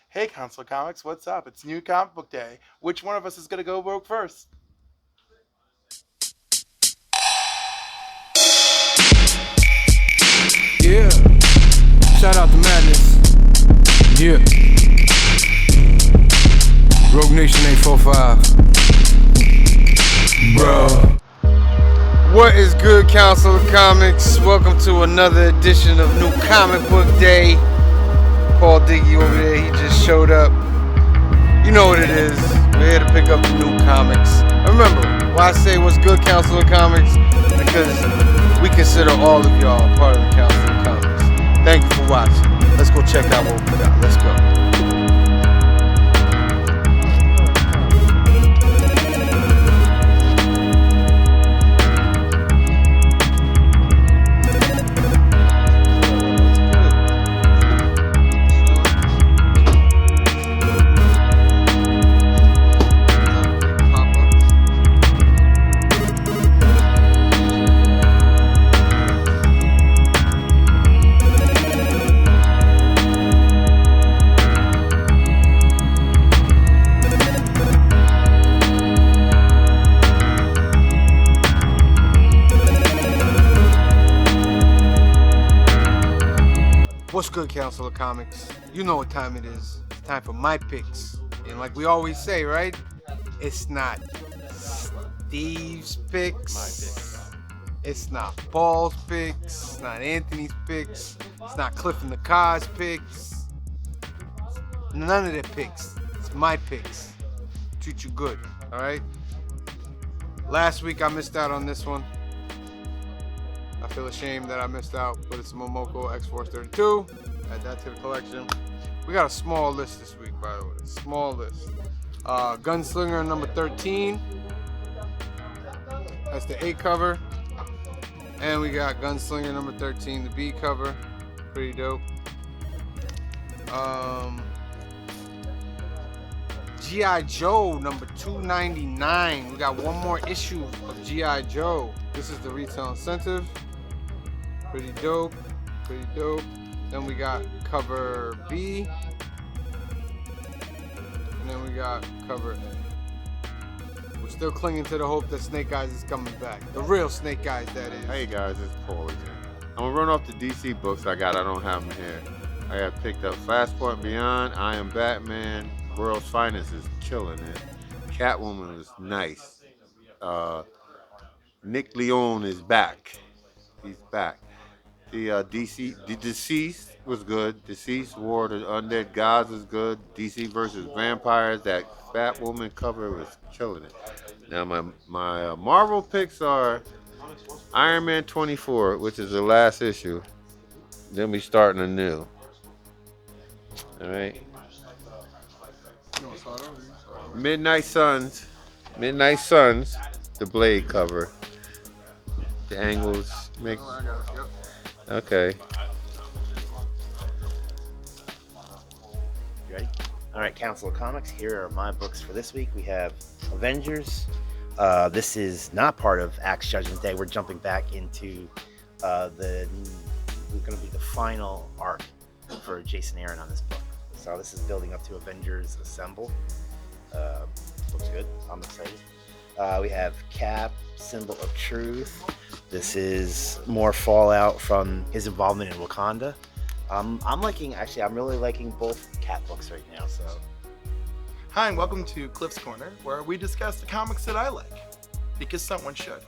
Hey, Council Comics, what's up? It's New Comic Book Day. Which one of us is going to go broke first? Yeah. Shout out to Madness. Yeah. Rogue Nation 845. Bro. What is good, Council of Comics? Welcome to another edition of New Comic Book Day. Paul Diggy over there, he just showed up. You know what it is. We're here to pick up the new comics. Remember, why I say what's good, Council of Comics? Because we consider all of y'all part of the Council of Comics. Thank you for watching. Let's go check out what we got. Let's go. What's good, Council of Comics? You know what time it is. It's time for my picks. And like we always say, right? It's not Steve's picks. My picks. It's not Paul's picks. It's not Anthony's picks. It's not Cliff and the Cars picks. None of their picks. It's my picks. Treat you good, alright? Last week I missed out on this one. I feel ashamed that I missed out, but it's a Momoko X-Force 32. Add that to the collection. We got a small list this week, by the way. Small list. Gunslinger number 13. That's the A cover. And we got Gunslinger number 13, the B cover. Pretty dope. G.I. Joe number 299. We got one more issue of G.I. Joe. This is the retail incentive. Pretty dope, pretty dope. Then we got cover B. And then we got cover A. We're still clinging to the hope that Snake Eyes is coming back. The real Snake Eyes, that is. Hey guys, it's Paul again. I'm gonna run off the DC books I don't have them here. I got picked up Flashpoint Beyond, I Am Batman, World's Finest is killing it. Catwoman is nice. Nick Leone is back. He's back. The Deceased was good. Deceased War of the Undead Gods was good. DC versus Vampires, that Batwoman cover was killing it. Now my Marvel picks are Iron Man 24, which is the last issue. Then we starting anew. All right. Midnight Suns, the Blade cover. The angles make. Okay. You ready? All right, Council of Comics. Here are my books for this week. We have Avengers. This is not part of Axe Judgment Day. We're jumping back into we're going to be the final arc for Jason Aaron on this book. So this is building up to Avengers Assemble. Looks good. I'm excited. We have Cap, Symbol of Truth. This is more fallout from his involvement in Wakanda. I'm really liking both Cap books right now. So, Hi, and welcome to Cliff's Corner, where we discuss the comics that I like, because someone should.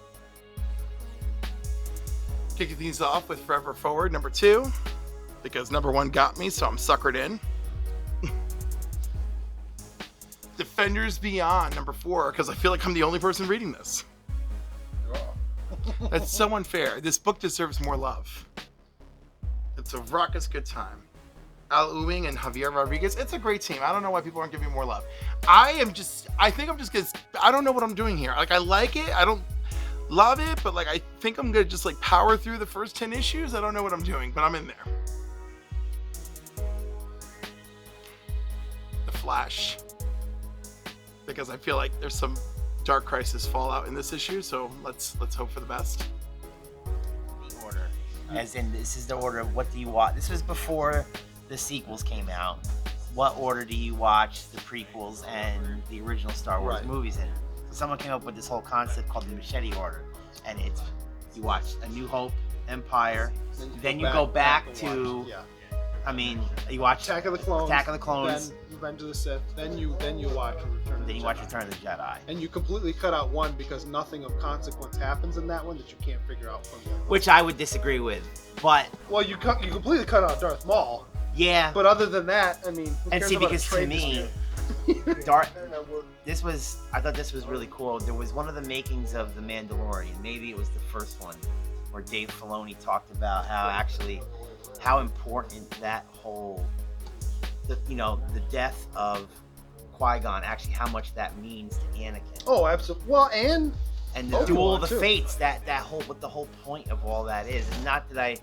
Kicking things off with Forever Forward number 2, because number 1 got me, so I'm suckered in. Defenders Beyond number 4, because I feel like I'm the only person reading this. That's so unfair. This book deserves more love. It's a raucous good time. Al Ewing and Javier Rodriguez. It's a great team. I don't know why people aren't giving me more love. I think I'm just gonna, I don't know what I'm doing here. Like, I like it. I don't love it, but like, I think I'm gonna just like power through the first 10 issues. I don't know what I'm doing, but I'm in there. The Flash. Because I feel like there's some Dark Crisis fallout in this issue, so let's hope for the best. The Order. As in, this is the order of what do you watch. This was before the sequels came out. What order do you watch the prequels and the original Star Wars movies in? So someone came up with this whole concept called the machete order, and it's you watch A New Hope, Empire, then you go back to. I mean, you watch Attack of the Clones. Then Revenge of the Sith. Then you watch Return of the Jedi. watch Return of the Jedi. And you completely cut out one because nothing of consequence happens in that one that you can't figure out from the other. Which I would disagree with, but Well, you completely cut out Darth Maul. yeah. But other than that, I mean, who And cares see, about a because to trade me, dispute? I thought this was really cool. There was one of the makings of The Mandalorian. Maybe it was the first one, where Dave Filoni talked about how important that whole, the death of Qui-Gon, actually how much that means to Anakin. Oh, absolutely. Well, and The Obi-Wan, duel of the too. fates, what the whole point of all that is. And not that I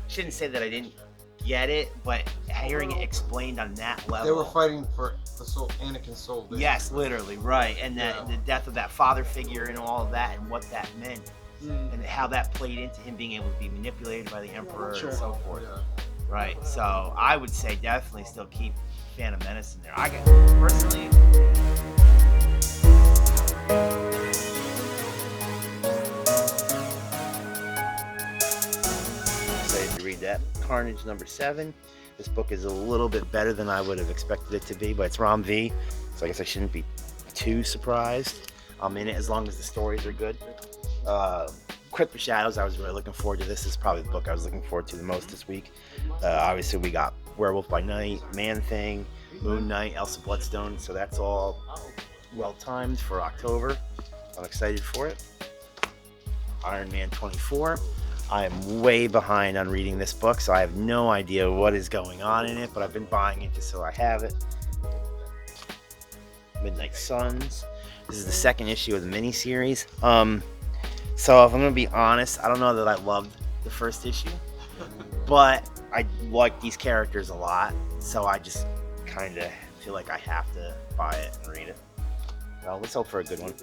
shouldn't say that I didn't get it, but hearing it explained on that level. They were fighting for the soul, Anakin's soul. basically. Yes, literally, right. And that the death of that father figure and all of that and what that meant. And how that played into him being able to be manipulated by the Emperor Sure. and so forth. Yeah. Right. So I would say definitely still keep Phantom Menace in there. I get personally. Excited to read that. Carnage #7. This book is a little bit better than I would have expected it to be, but it's Rom V, so I guess I shouldn't be too surprised. I'm in it as long as the stories are good. Crypt of Shadows, I was really looking forward to this. This is probably the book I was looking forward to the most this week. Obviously, we got Werewolf by Night, Man Thing, Moon Knight, Elsa Bloodstone, so that's all well timed for October. I'm excited for it. Iron Man 24. I am way behind on reading this book, so I have no idea what is going on in it, but I've been buying it just so I have it. Midnight Suns. This is the second issue of the miniseries. So if I'm gonna be honest, I don't know that I loved the first issue, but I like these characters a lot, so I just kind of feel like I have to buy it and read it. Well, let's hope for a good one.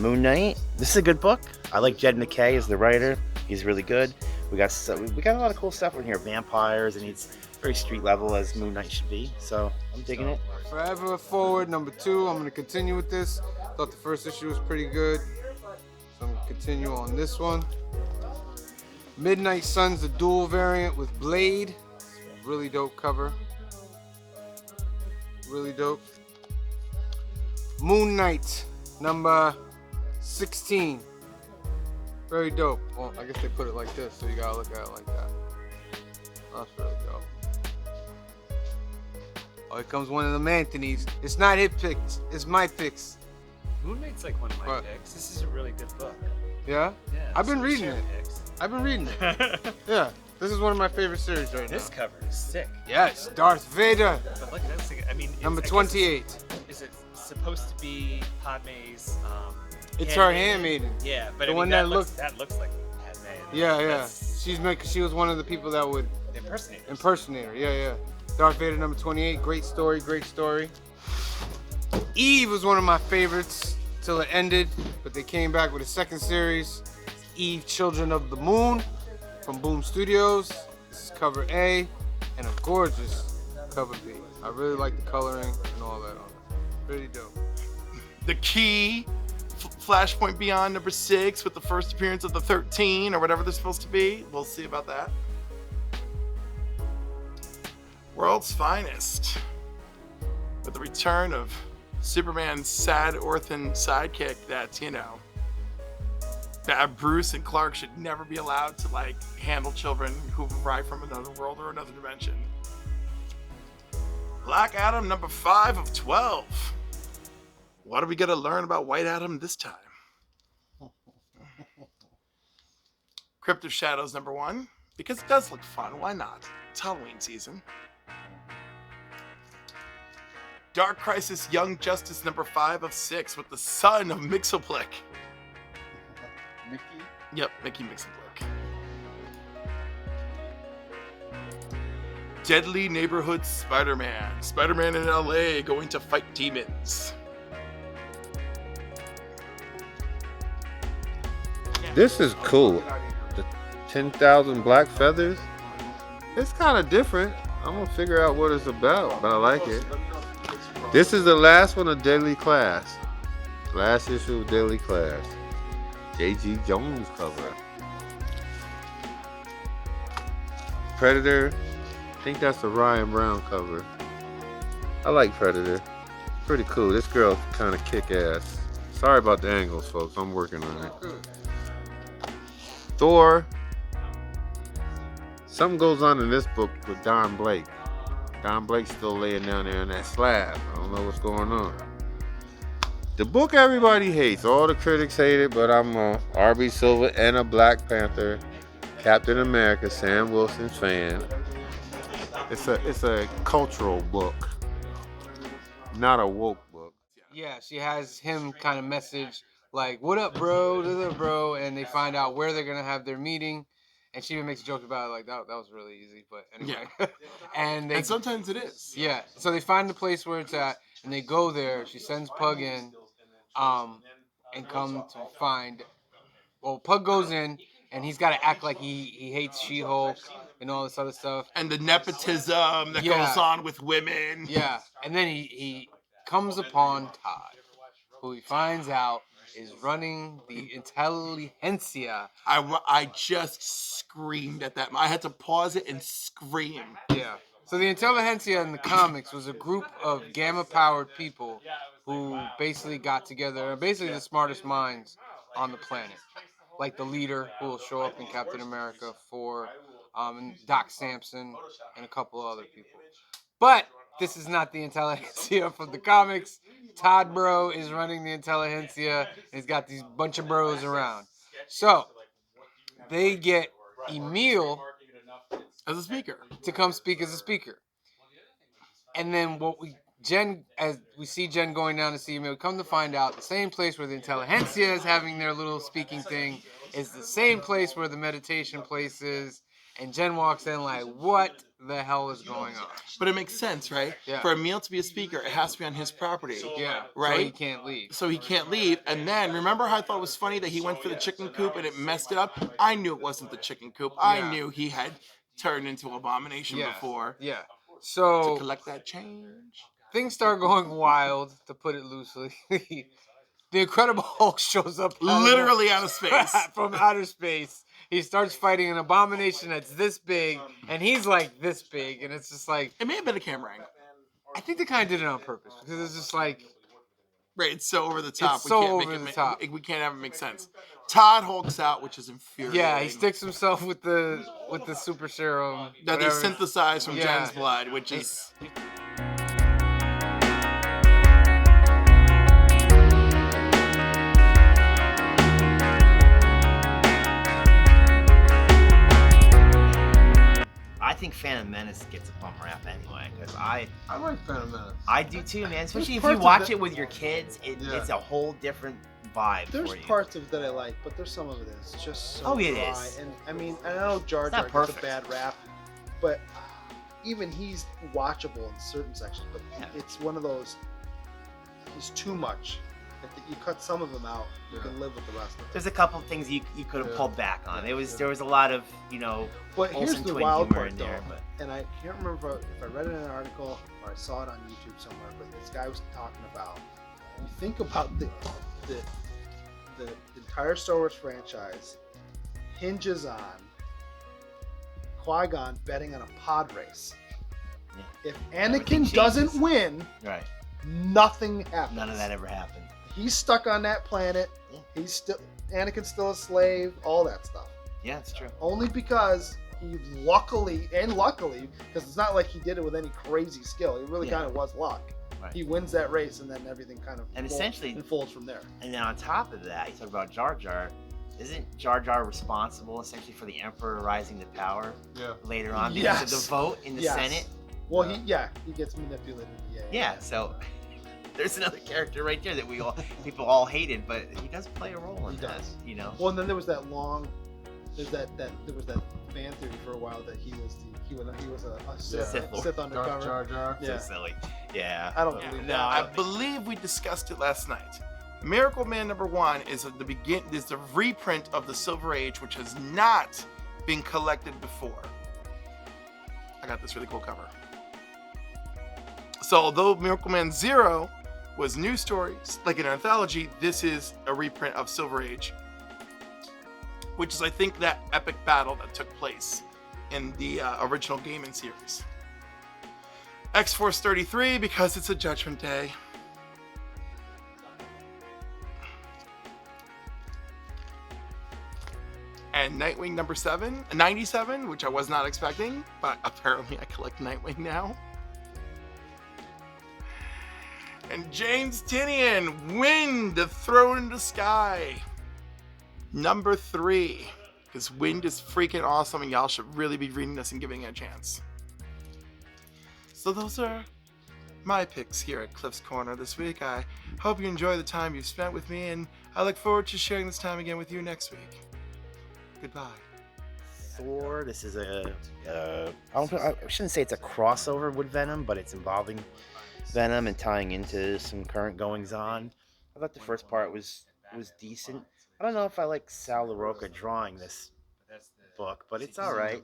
Moon Knight. This is a good book. I like Jed McKay as the writer. He's really good. We got a lot of cool stuff in here. Vampires, and it's very street level as Moon Knight should be. So I'm digging it. Forever Forward #2. I'm gonna continue with this. Thought the first issue was pretty good, so I'm gonna continue on this one. Midnight Suns, the dual variant with Blade. Really dope cover. Really dope. Moon Knight #16. Very dope. Well, I guess they put it like this, so you gotta look at it like that. That's really dope. Oh, here comes one of them Anthony's. It's not his picks, it's my picks. Moon Knight's like one of my What? picks. This is a really good book. Yeah? Yeah, I've been so reading share it. picks. I've been reading it. Yeah, this is one of my favorite series right This now. cover is sick. Yes, Darth Vader, But look, that's like, I mean, it's, number I guess 28. Is it supposed to be Padme's? It's her handmaiden. Yeah, but The I mean, one that that looks like Padme. Yeah, yeah. That's She was one of the people that would the impersonators. impersonate her. Yeah, yeah. Darth Vader number 28. Great story, great story. Eve was one of my favorites till it ended, but they came back with a second series. Eve, Children of the Moon, from Boom Studios. This is cover A, and a gorgeous cover B. I really like the coloring and all that on it. Pretty dope. The Key, Flashpoint Beyond #6 with the first appearance of the 13 or whatever they're supposed to be. We'll see about that. World's Finest, with the return of Superman's sad orphan sidekick that, that Bruce and Clark should never be allowed to handle children who arrive from another world or another dimension. Black Adam #5 of 12. What are we gonna learn about White Adam this time? Crypt of Shadows #1, because it does look fun. Why not? It's Halloween season. Dark Crisis Young Justice #5 of 6 with the son of Mixoplick. Mickey? Yep, Mickey Mixoplick. Deadly Neighborhood Spider-Man. Spider-Man in LA going to fight demons. This is cool. The 10,000 Black Feathers. It's kind of different. I'm gonna figure out what it's about, but I like it. This is the last one of Daily Class. Last issue of Daily Class. J.G. Jones cover. Predator. I think that's the Ryan Brown cover. I like Predator. Pretty cool. This girl's kind of kick-ass. Sorry about the angles, folks. I'm working on it. Thor. Something goes on in this book with Don Blake. Don Blake's still laying down there in that slab. I don't know what's going on. The book everybody hates. All the critics hate it, but I'm a R.B. Silver and a Black Panther, Captain America, Sam Wilson's fan. It's a cultural book, not a woke book. Yeah, she has him kind of message like, "What up, bro? What up, bro?" And they find out where they're gonna have their meeting, and she even makes a joke about it, like that was really easy. But anyway, and sometimes it is. yeah, so they find the place where it's at, and they go there. She sends Pug in, and come to find. Well, Pug goes in, and he's got to act like he hates She-Hulk and all this other stuff. And the nepotism that goes on with women. Yeah, and then he comes upon Todd, who he finds out is running the intelligentsia. I just screamed at that. I had to pause it and scream. Yeah. So the intelligentsia in the comics was a group of gamma-powered people who basically got together, basically the smartest minds on the planet. Like the leader who will show up in Captain America for and Doc Samson and a couple of other people. But this is not the intelligentsia from the comics. Todd Bro is running the intelligentsia, and he's got these bunch of bros around. So they get Emil as a speaker to come speak as a speaker. And then as we see Jen going down to see Emil, come to find out the same place where the intelligentsia is having their little speaking thing is the same place where the meditation place is. And Jen walks in like, what the hell is going on? But it makes sense, right? Yeah. For Emil to be a speaker, it has to be on his property. Yeah. Right? So he can't leave. So he can't leave. And then, remember how I thought it was funny that he went for the chicken coop and it messed it up? I knew it wasn't the chicken coop. I knew he had turned into Abomination before. Yeah. So to collect that change. Things start going wild, to put it loosely. The Incredible Hulk shows up literally out of space. From outer space. He starts fighting an abomination that's this big, and he's like this big, and it's just like... It may have been a camera angle. I think they kind of did it on purpose, because it's just like... Right, it's so over the top. It's so over the top. We can't have it make sense. Todd hulks out, which is infuriating. Yeah, he sticks himself with the super serum. That they synthesized from Jen's blood, which is... I think Phantom Menace gets a bum rap anyway, because I like Phantom Menace. I do too, man. Especially if you watch it with your kids, it's a whole different vibe There's for you. parts of it that I like, but there's some of it that's just so it dry. is. And I mean, I know Jar Jar gets a bad rap, but even he's watchable in certain sections. But it's one of those, he's too much. You cut some of them out, you can live with the rest of it. There's a couple of things you could have pulled back on. There was a lot of But here's Olsen the twin wild humor part in though, there, but and I can't remember if I read it in an article or I saw it on YouTube somewhere. But this guy was talking about, you think about the entire Star Wars franchise hinges on Qui-Gon betting on a pod race. Yeah. If Anakin doesn't win, right, nothing happens. None of that ever happened. He's stuck on that planet. Yeah. Anakin's still a slave. All that stuff. Yeah, it's true. Only because he luckily, because it's not like he did it with any crazy skill. It really kind of was luck. Right. He wins that race, and then everything kind of essentially unfolds from there. And then on top of that, you talk about Jar Jar. Isn't Jar Jar responsible essentially for the Emperor rising to power later on because of the vote in the Senate? Well, he gets manipulated. Yeah. So there's another character right there that people all hated, but he does play a role in that. You know. Well, and then there was that fan theory for a while that he was a Sith undercover. Jar Jar. Yeah. So silly. Yeah. I don't believe that. I believe we discussed it last night. Miracle Man #1 is the reprint of the Silver Age, which has not been collected before. I got this really cool cover. So although Miracle Man 0 was new stories, like an anthology, this is a reprint of Silver Age, which is, I think, that epic battle that took place in the original gaming series. X-Force 33, because it's a Judgment Day. And Nightwing number 97, which I was not expecting, but apparently I collect Nightwing now. And James Tynion, Wind, Thrown in the Sky. Number 3, because Wind is freaking awesome and y'all should really be reading this and giving it a chance. So those are my picks here at Cliff's Corner this week. I hope you enjoy the time you've spent with me, and I look forward to sharing this time again with you next week. Goodbye. Thor. This is I shouldn't say it's a crossover with Venom, but it's involving Venom and tying into some current goings on. I thought the first part was decent. I don't know if I like Sal LaRocca drawing this book, but it's all right.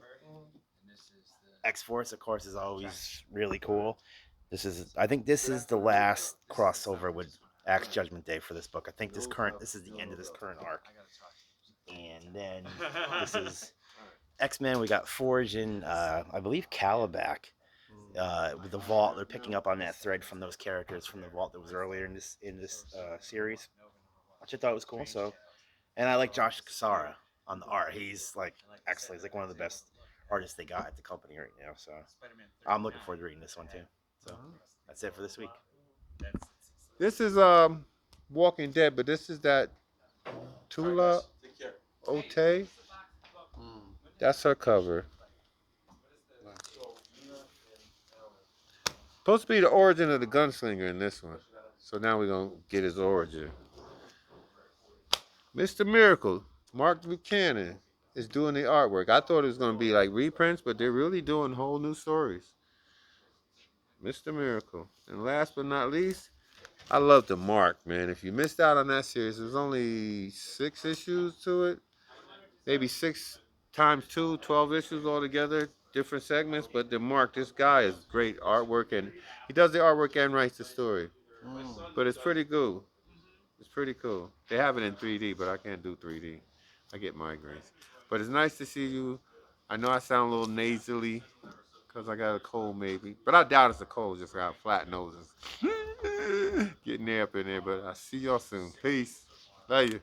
X-Force, of course, is always really cool. I think this is the last crossover with Axe Judgment Day for this book. I think this is the end of this current arc. And then this is X-Men. We got Forge and I believe Calabac with the Vault. They're picking up on that thread from those characters from the Vault that was earlier in this series, which I thought was cool. So, and I like Josh Cassara on the art. He's like excellent. He's like one of the best artists they got at the company right now. So I'm looking forward to reading this one too. So that's it for this week. This is Walking Dead, but this is that Tula Ote. That's her cover. Supposed to be the origin of the gunslinger in this one. So now we're going to get his origin. Mr. Miracle, Mark Buchanan, is doing the artwork. I thought it was going to be like reprints, but they're really doing whole new stories. Mr. Miracle. And last but not least, I love the Mark, man. If you missed out on that series, there's only 6 issues to it. Maybe 6 times 2, 12 issues altogether, different segments. But the Mark, this guy is great artwork, and he does the artwork and writes the story. But it's pretty cool. It's pretty cool. They have it in 3D, but I can't do 3D. I get migraines. But it's nice to see you. I know I sound a little nasally because I got a cold maybe. But I doubt it's a cold, just got flat noses. Getting there up in there, but I'll see y'all soon. Peace. Love you.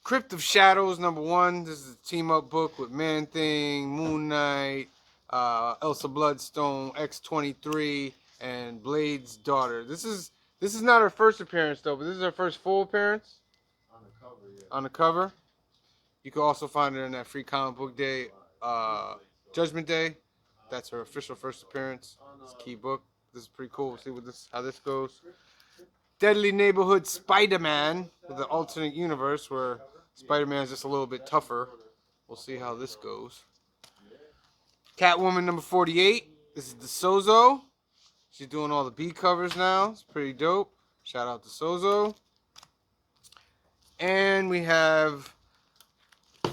Crypt of Shadows #1. This is a team-up book with Man-Thing, Moon Knight, Elsa Bloodstone, X-23, and Blade's daughter. This is not her first appearance though, but this is her first full appearance. On the cover, yeah. On the cover. You can also find her in that free comic book day, Judgment Day. That's her official first appearance. It's a key book. This is pretty cool. We'll see how this goes. Deadly Neighborhood Spider-Man with the alternate universe where Spider-Man is just a little bit tougher. We'll see how this goes. Catwoman #48. This is DeSozo. She's doing all the B covers now. It's pretty dope. Shout out to Sozo. And we have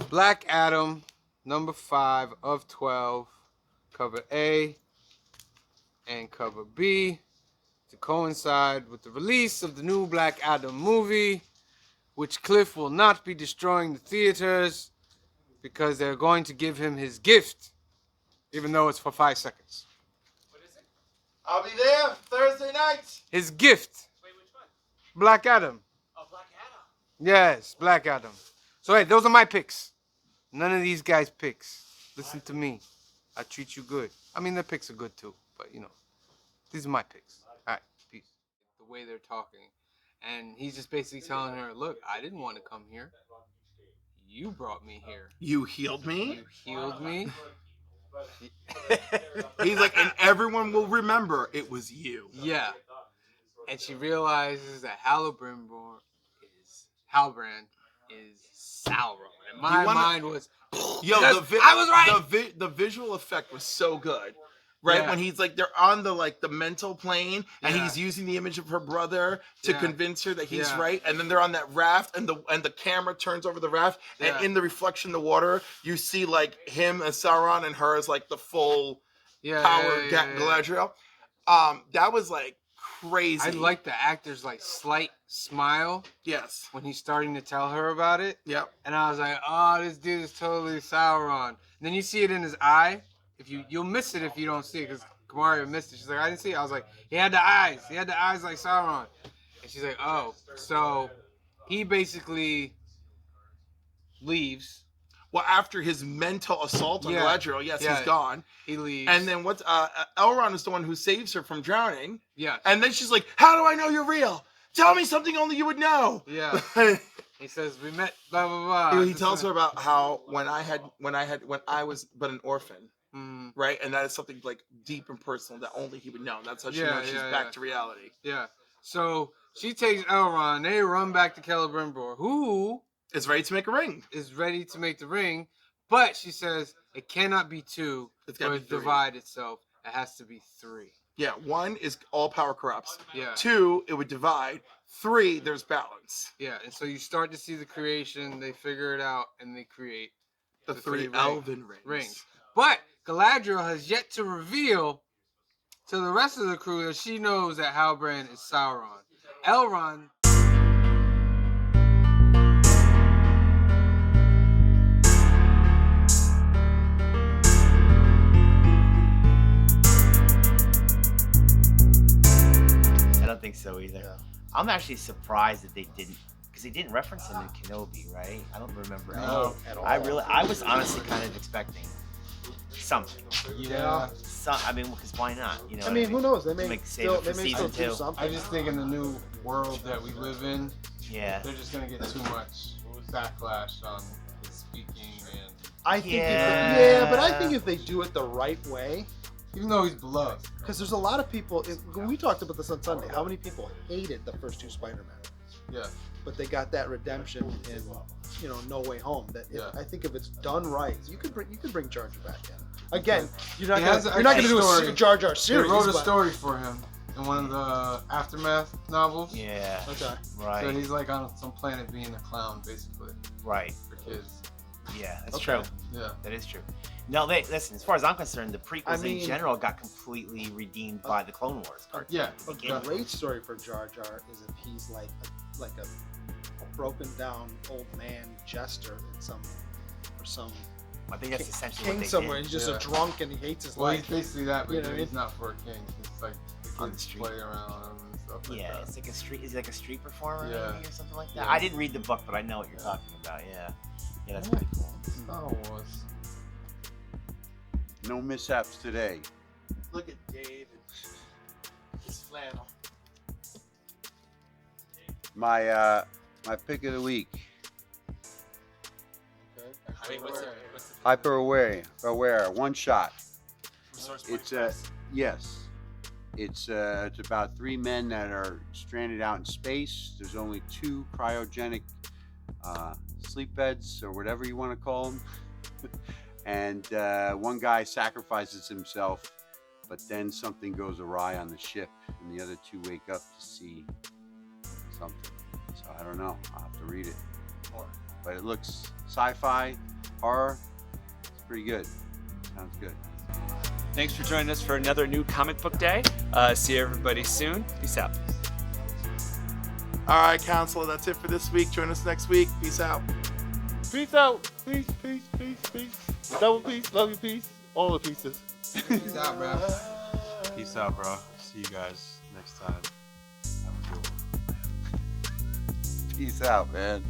Black Adam #5 of 12. Cover A and cover B to coincide with the release of the new Black Adam movie, which Cliff will not be destroying the theaters because they're going to give him his gift, even though it's for 5 seconds. What is it? I'll be there Thursday night. His gift. Wait, which one? Black Adam. Oh, Black Adam. Yes, Black Adam. So hey, those are my picks. None of these guys' picks. Listen to me. I treat you good. I mean, their picks are good too, but you know, these are my picks. All right, peace. The way they're talking, and he's just basically telling her, "Look, I didn't want to come here. You brought me here. You healed me? You healed me." He's like, and everyone will remember it was you. Yeah. And she realizes that Halbrand is Sauron. And my mind was, Yo, I was right. The visual effect was so good. right? Yeah. When he's like they're on the mental plane, and Yeah. he's using the image of her brother to Yeah. convince her that he's Yeah. right, and then they're on that raft, and the camera turns over the raft, and Yeah. in the reflection of the water, you see like him as Sauron and her as like the full power Galadriel. That was like crazy. I like the actor's like slight smile Yes. when he's starting to tell her about it. Yep. And I was like, oh, this dude is totally Sauron. And then you see it in his eye. If you'll miss it if you don't see it, because Kamaria missed it. She's like, I didn't see it. I was like, he had the eyes. He had the eyes like Sauron. And she's like, oh. So he basically leaves. Well, after his mental assault on Galadriel, yes, he's gone. He leaves. And then Elrond is the one who saves her from drowning. Yeah. And then she's like, "How do I know you're real? Tell me something only you would know." Yeah. He says, "We met." Blah blah blah. He tells her about how when I was but an orphan, right? And that is something like deep and personal that only he would know. That's how she knows she's back to reality. Yeah. So she takes Elrond. They run back to Celebrimbor, who is ready to make a ring. Is ready to make the ring, but she says it cannot be two. It's got to divide itself. It has to be 3. Yeah. 1 is all power corrupts. Yeah. 2, it would divide. 3, there's balance. Yeah, and so you start to see the creation. They figure it out, and they create the 3 elven rings. But Galadriel has yet to reveal to the rest of the crew that she knows that Halbrand is Sauron. Elrond. I don't think so either. Yeah. I'm actually surprised that they didn't, because they didn't reference him in Kenobi, right? I don't remember at all. I was honestly kind of expecting something. Yeah. I mean, because why not? You know. I mean, who knows? They may still do something. I just think in the new world that we live in, they're just gonna get too much backlash on his speaking and. I think, but I think if they do it the right way. Even though he's beloved. Because there's a lot of people, we talked about this on Sunday, how many people hated the first 2 Spider-Man. Yeah. But they got that redemption in, No Way Home. I think if it's done right, you could bring Jar Jar back in. Again, you're not gonna do a Jar Jar series. They wrote a story for him in one of the Aftermath novels. Yeah. Okay. Right. So he's like on some planet being a clown, basically. Right. For kids. Yeah, that's true. Yeah. That is true. No, listen, as far as I'm concerned, the prequels in general got completely redeemed by the Clone Wars cartoon. Yeah. A great story for Jar Jar is if he's like a broken down old man jester in some I think that's essentially king what they somewhere. did. He's just a drunk and he hates his life. He's basically that, but you know, he's not for a king. He's like on the street, play around him and stuff like that. It's like a street. Is he like a street performer maybe or something like that? Yeah. I didn't read the book, but I know what you're talking about. Yeah, that's pretty cool. Star Wars. No mishaps today. Look at Dave and his flannel. My pick of the week. I mean, what's the Hyper aware, one shot. It's yes. It's about 3 men that are stranded out in space. There's only 2 cryogenic sleep beds or whatever you want to call them. And one guy sacrifices himself, but then something goes awry on the ship, and the other 2 wake up to see something. So I don't know. I'll have to read it more. But it looks sci-fi, horror. It's pretty good. Sounds good. Thanks for joining us for another new comic book day. See everybody soon. Peace out. All right, Counselor, that's it for this week. Join us next week. Peace out. Peace out. Peace, peace, peace, peace. Double peace, love you, peace. All the pieces. Peace out, bro. Peace out, bro. See you guys next time. Have a good one. Peace out, man.